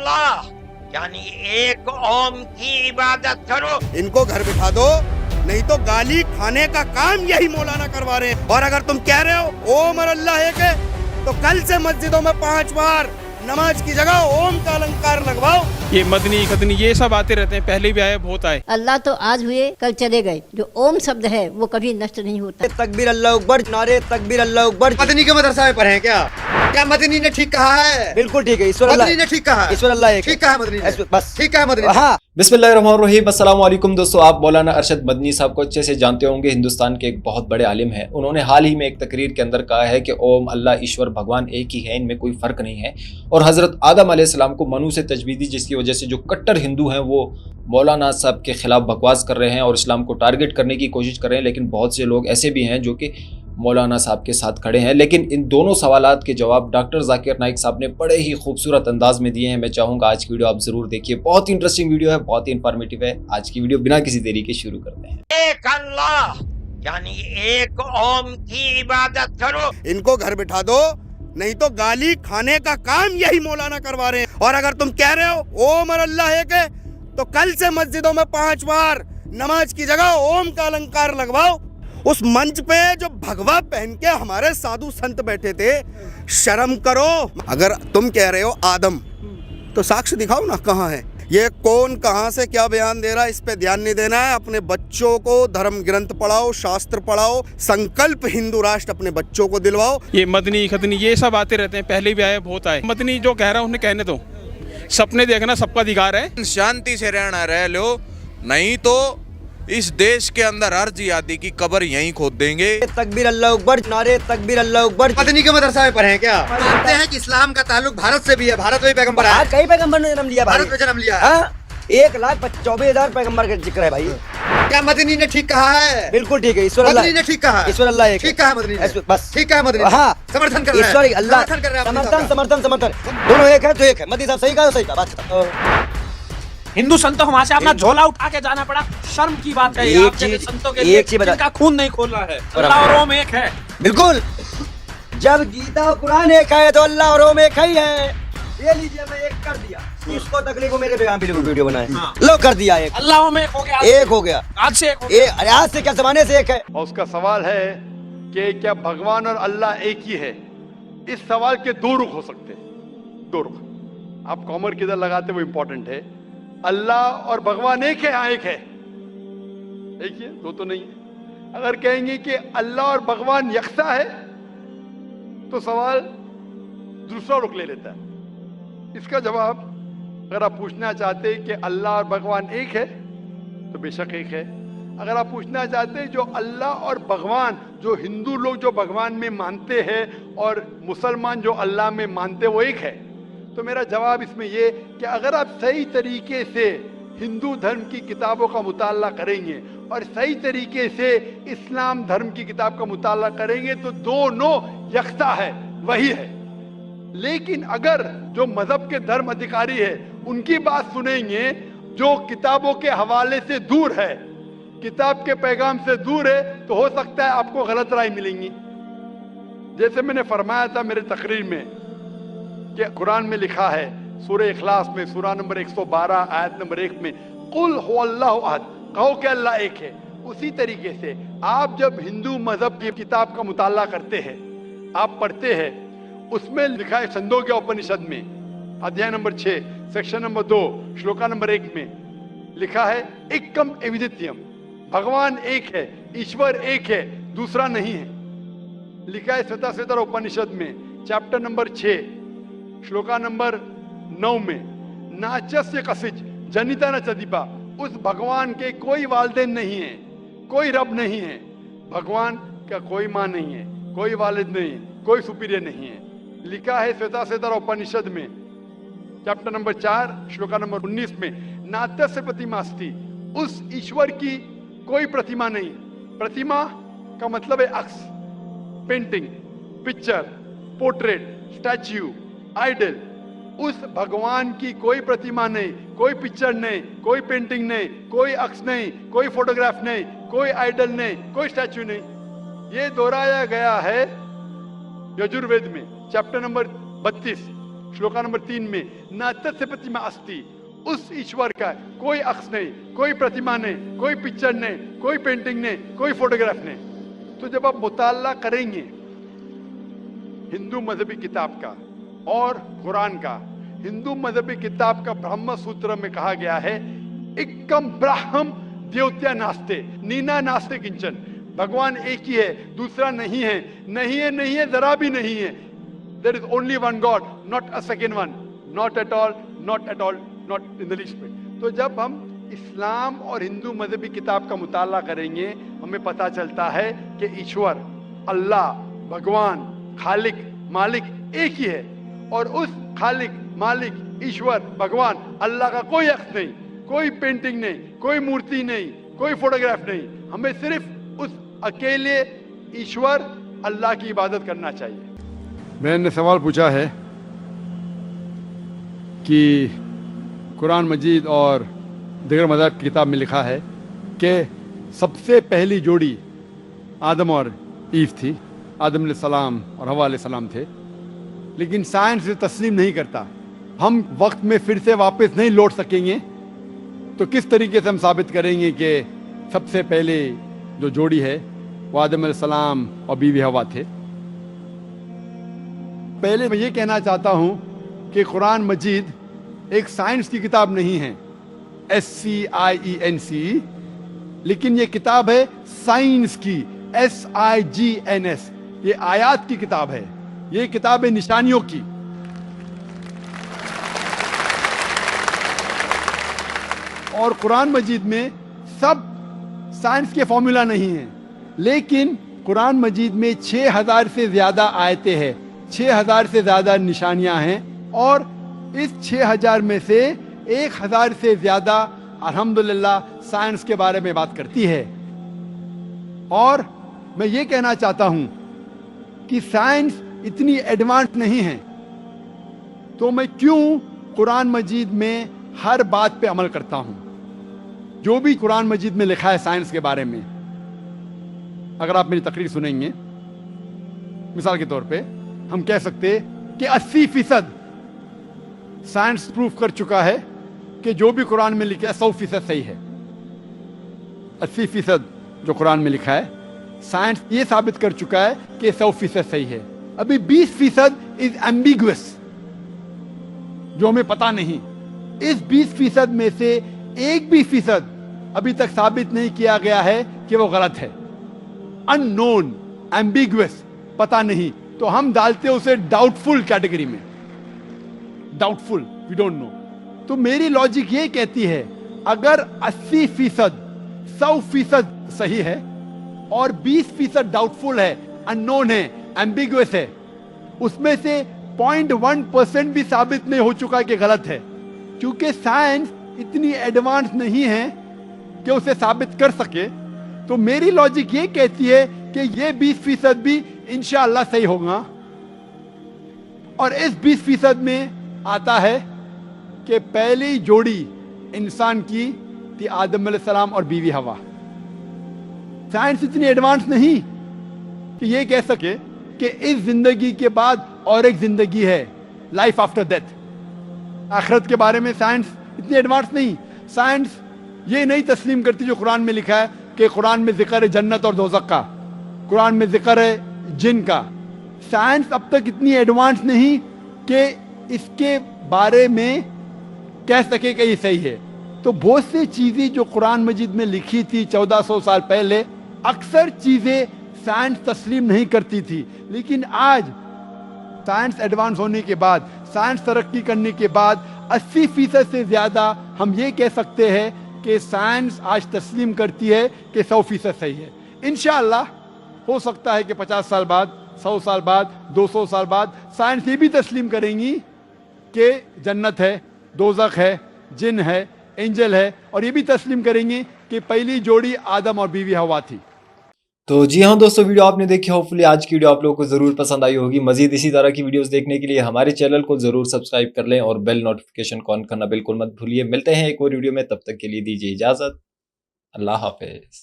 अल्लाह यानी एक ओम की इबादत करो। इनको घर बिठा दो, नहीं तो गाली खाने का काम यही मौलाना करवा रहे हैं। और अगर तुम कह रहे हो ओम और अल्लाह एक है, तो कल से मस्जिदों में 5 बार नमाज की जगह ओम का अलंकार लगवाओ। ये मदनी खतनी ये सब आते रहते हैं, पहले भी आए बहुत आए। अल्लाह तो आज हुए कल चले गए, जो ओम शब्द है वो कभी नष्ट नहीं होता। तकबीर अल्लाह अकबर, नारे तकबीर अल्लाह अकबर। मदनी के मदरसा में पढ़े हैं क्या मदनी ने ठीक कहा है? बिल्कुल ठीक है, ईश्वर अल्लाह मदनी ने ठीक कहा है, ईश्वर अल्लाह एक ठीक कहा मदनी ने, बस ठीक कहा मदनी ने। हाँ। बिस्मिल्लाहिर्रहमानिर्रहीम, अस्सलाम वालेकुम दोस्तों। आप मौलाना अरशद मदनी साहब को अच्छे से जानते होंगे, हिंदुस्तान के एक बहुत बड़े आलिम हैं। उन्होंने हाल ही में एक तकरीर के अंदर कहा है कि ओम, अल्लाह, ईश्वर, भगवान एक ही है, इनमें कोई फ़र्क नहीं है। और हज़रत आदम अलैहिस्सलाम को मनु से तजवीज़ दी, जिसकी वजह से जो कट्टर हिंदू हैं वो मौलाना साहब के ख़िलाफ़ बकवास कर रहे हैं और इस्लाम को टारगेट करने की कोशिश कर रहे हैं। लेकिन बहुत से लोग ऐसे भी हैं जो कि मौलाना साहब के साथ खड़े हैं। लेकिन इन दोनों सवालात के जवाब डॉक्टर जाकिर नाइक साहब ने बड़े ही खूबसूरत अंदाज में दिए हैं। मैं चाहूँगा आज की वीडियो आप ज़रूर देखिए, बहुत ही इंटरेस्टिंग वीडियो है, बहुत ही इन्फॉर्मेटिव है। आज की वीडियो बिना किसी देरी के शुरू करते हैं। एक अल्लाह यानी एक ओम की इबादत करो। इनको घर बिठा दो, नहीं तो गाली खाने का काम यही मौलाना करवा रहे हैं। और अगर तुम कह रहे हो ओम और अल्लाह एक है, तो कल से मस्जिदों में 5 बार नमाज की जगह ओम का अलंकार लगवाओ। उस मंच पे जो भगवा पहन के हमारे साधु संत बैठे थे, शर्म करो। अगर तुम कह रहे हो आदम, तो साक्ष्य दिखाओ ना, कहाँ है ये? कौन कहाँ से क्या बयान दे रहा है, इस पे ध्यान नहीं देना है। अपने बच्चों को धर्म ग्रंथ पढ़ाओ, शास्त्र पढ़ाओ, संकल्प हिंदू राष्ट्र अपने बच्चों को दिलवाओ। ये मदनी खतनी ये सब आते रहते हैं, पहले भी आए बहुत आए। मदनी जो कह रहा है उन्हें कहने दो, सपने देखना सबका अधिकार है। शांति से रहना रह लो, नहीं तो इस देश के अंदर हर जिहादी की कब्र यहीं खोद देंगे। तकबीर अल्लाह अकबर, नारे तकबीर अल्लाह अकबर। मदनी के मदरसा में पढ़े हैं क्या? मानते हैं कि इस्लाम का ताल्लुक भारत से भी है, भारत में भी पैगंबर आया, कई पैगंबर ने जन्म लिया, भारत में जन्म लिया है। 1,24,000 पैगंबर का जिक्र है भाई। क्या मदनी ने ठीक कहा है? बिल्कुल ठीक है, ईश्वर अल्लाह मदनी ने ठीक कहा है, ईश्वर अल्लाह एक ठीक कहा मदनी ने, बस ठीक कहा मदनी ने। हाँ, समर्थन कर रहे हैं, ईश्वर अल्लाह, समर्थन कर रहे हैं अपनी समर्थन बात का। समर्थन समर्थन दोनों एक है तो एक है। मदनी साहब सही कहा, सही कहा, बात खत्म। हिंदू संतों को वहां से अपना झोला उठा के जाना पड़ा, शर्म की बात है। एक आप जैसे चीज- संतों के एक लिए चीज बता- जिनका खून नहीं खोलना है, अल्लाह और रोम एक है। बिल्कुल, जब गीता और कुरान एक है तो अल्लाह और रोम एक ही है। ये लीजिए, मैं एक कर दिया, इसको तकलीफ को मेरे पैगाम पे वीडियो बनाए, लो कर दिया एक, अल्लाह में एक हो गया, एक हो गया, आज से एक हो गया। अरे आज से क्या जमाने से एक है। और उसका सवाल है कि क्या भगवान और अल्लाह एक ही है? इस सवाल के 2 रुख हो सकते हैं, 2 रुख। आप कॉमर किधर लगाते वो इंपॉर्टेंट है। अल्लाह और भगवान एक है? हाँ एक है, एक ही है, 2 तो नहीं है। अगर कहेंगे कि अल्लाह और भगवान यकसा है, तो सवाल दूसरा रुख ले लेता है। इसका जवाब, अगर आप पूछना चाहते हैं कि अल्लाह और भगवान एक है, तो बेशक एक है। अगर आप पूछना चाहते हैं जो अल्लाह और भगवान, जो हिंदू लोग जो भगवान में मानते हैं और मुसलमान जो अल्लाह में मानते वो एक है, तो मेरा जवाब इसमें ये कि अगर आप सही तरीके से हिंदू धर्म की किताबों का मुताला करेंगे और सही तरीके से इस्लाम धर्म की किताब का मुताला करेंगे, तो दोनों यकसा है, वही है। लेकिन अगर जो मजहब के धर्म अधिकारी है उनकी बात सुनेंगे, जो किताबों के हवाले से दूर है, किताब के पैगाम से दूर है, तो हो सकता है आपको गलत राय मिलेंगी। जैसे मैंने फरमाया था मेरे तकरीर में कि कुरान में लिखा है, सूरह इखलास में सूरह नंबर 112 आयत नंबर 1 में, कुल हुवल्लाहु अहद, कहो कि अल्लाह एक है। उसी तरीके से आप जब हिंदू मजहब की किताब का मुताला करते हैं, आप पढ़ते हैं, उसमें लिखा है छंदोग्य उपनिषद में अध्याय number 6 section number 2 shloka number 1 में लिखा है एकम अद्वितीयम, भगवान एक है, ईश्वर एक है, दूसरा नहीं है। लिखा है श्वेता उपनिषद में चैप्टर नंबर 6 श्लोका नंबर 9 में, नाचस्य कसिज जनिता न चदीपा, उस भगवान के कोई वालिदैन नहीं है, कोई रब नहीं है। भगवान का कोई माँ नहीं है, कोई वालिद नहीं है, कोई सुपीरियर नहीं है। लिखा है श्वेता उपनिषद में चैप्टर नंबर 4 श्लोका नंबर 19 में, नात्यस्य प्रतिमास्ति, उस ईश्वर की कोई प्रतिमा नहीं। प्रतिमा का मतलब है अक्स, painting, picture, portrait, statue, idol. उस भगवान की कोई प्रतिमा नहीं, कोई पिक्चर नहीं, कोई पेंटिंग नहीं, कोई अक्स नहीं, कोई फोटोग्राफ नहीं, कोई आइडल नहीं, कोई स्टैच्यू नहीं। ये दोहराया गया है यजुर्वेद में चैप्टर नंबर 32 श्लोका नंबर 3 में न तस्य प्रतिमा अस्ति, उस ईश्वर का कोई अक्ष नहीं, कोई प्रतिमा नहीं, कोई पिक्चर नहीं, कोई पेंटिंग नहीं, कोई फोटोग्राफ नहीं। तो जब आप मुताला करेंगे हिंदू मजहबी किताब का और कुरान का, हिंदू मजहबी किताब का ब्रह्म सूत्र में कहा गया है एकम ब्राह्म द्योत्या नास्ते, नीना नास्ते किंचन, भगवान एक ही है, दूसरा नहीं है, नहीं है, नहीं है, जरा भी नहीं है। There is only one God, not a second one, not at all, not at all, not in the least में। तो जब हम इस्लाम और हिंदू मजहबी किताब का मुताला करेंगे, हमें पता चलता है कि ईश्वर, अल्लाह, भगवान, खालिक, मालिक एक ही है, और उस खालिक, मालिक, ईश्वर, भगवान, अल्लाह का कोई अक्ष नहीं, कोई पेंटिंग नहीं, कोई मूर्ति नहीं, कोई फोटोग्राफ नहीं। हमें सिर्फ उस अकेले ईश्वर अल्लाह की इबादत करना चाहिए। मैंने सवाल पूछा है कि कुरान मजीद और दीगर मज़ाहिब की किताब में लिखा है कि सबसे पहली जोड़ी आदम और ईव थी, आदम अलैहिस्सलाम और हवा अलैहिस्सलाम थे, लेकिन साइंस इसे तस्लीम नहीं करता। हम वक्त में फिर से वापस नहीं लौट सकेंगे, तो किस तरीके से हम साबित करेंगे कि सबसे पहले जो जोड़ी है वो आदम अलैहिस्सलाम और बीवी हवा थे। पहले मैं ये कहना चाहता हूँ कि कुरान मजीद एक साइंस की किताब नहीं है, SCIENC, लेकिन ये किताब है साइंस की, SIGNS। ये आयात की किताब है, ये किताब है निशानियों की। और कुरान मजीद में सब साइंस के फॉर्मूला नहीं है, लेकिन कुरान मजीद में 6000 से ज्यादा आयतें हैं, 6000 से ज्यादा निशानियां हैं, और इस 6000 में से 1000 से ज्यादा अल्हम्दुलिल्लाह साइंस के बारे में बात करती है। और मैं ये कहना चाहता हूं कि साइंस इतनी एडवांस नहीं है, तो मैं क्यों कुरान मजीद में हर बात पे अमल करता हूं। जो भी कुरान मजीद में लिखा है साइंस के बारे में, अगर आप मेरी तकरीर सुनेंगे, मिसाल के तौर पे हम कह सकते कि 80% साइंस प्रूफ कर चुका है कि जो भी कुरान में लिखा है 100% सही है। 80% जो कुरान में लिखा है साइंस ये साबित कर चुका है कि 100% सही है। अभी 20% इज एम्बिगुअस, जो हमें पता नहीं। इस 20% में से 1% अभी तक साबित नहीं किया गया है कि वो गलत है। अननोन, एम्बिगुअस, पता नहीं, तो हम डालते हैं उसे डाउटफुल कैटेगरी में। Doubtful, we don't know. तो मेरी लॉजिक ये कहती है अगर 80% 100% सही है और 20% डाउटफुल है, अननोन है, एम्बिगुअस है, उसमें से 0.1% भी साबित नहीं हो चुका कि गलत है, क्योंकि साइंस इतनी एडवांस नहीं है कि उसे साबित कर सके। तो मेरी लॉजिक ये कहती है कि ये 20% भी इंशाअल्लाह सही होगा। और इस 20% में आता है कि पहली जोड़ी इंसान की थी आदम अलैहिस्सलाम और बीवी हवा। साइंस इतनी एडवांस नहीं कि ये कह सके कि इस जिंदगी के बाद और एक जिंदगी है, लाइफ आफ्टर डेथ। आखिरत के बारे में साइंस इतनी एडवांस नहीं। साइंस ये नहीं तस्लीम करती जो कुरान में लिखा है कि कुरान में जिक्र है जन्नत और दोज़ख का, कुरान में जिक्र है जिन का। साइंस अब तक इतनी एडवांस नहीं कि इसके बारे में कह सके कि ये सही है। तो बहुत सी चीजें जो कुरान मजीद में लिखी थी 1400 साल पहले, अक्सर चीजें साइंस तस्लीम नहीं करती थी, लेकिन आज साइंस एडवांस होने के बाद, साइंस तरक्की करने के बाद 80% से ज्यादा हम ये कह सकते हैं कि साइंस आज तस्लीम करती है कि 100% सही है। इंशाअल्लाह हो सकता है कि 50 साल बाद, 100 साल बाद, 200 साल बाद साइंस ये भी तस्लीम करेंगी कि जन्नत है, दोज़ख है, जिन है, एंजल है, और ये भी तस्लीम करेंगे कि पहली जोड़ी आदम और बीवी हवा थी। तो जी हाँ दोस्तों, वीडियो आपने देखी, होपफुली आज की वीडियो आप लोगों को जरूर पसंद आई होगी। मजीद इसी तरह की वीडियोस देखने के लिए हमारे चैनल को जरूर सब्सक्राइब कर लें और बेल नोटिफिकेशन को ऑन करना बिल्कुल मत भूलिए। मिलते हैं एक और वीडियो में, तब तक के लिए दीजिए इजाजत। अल्लाह हाफिज।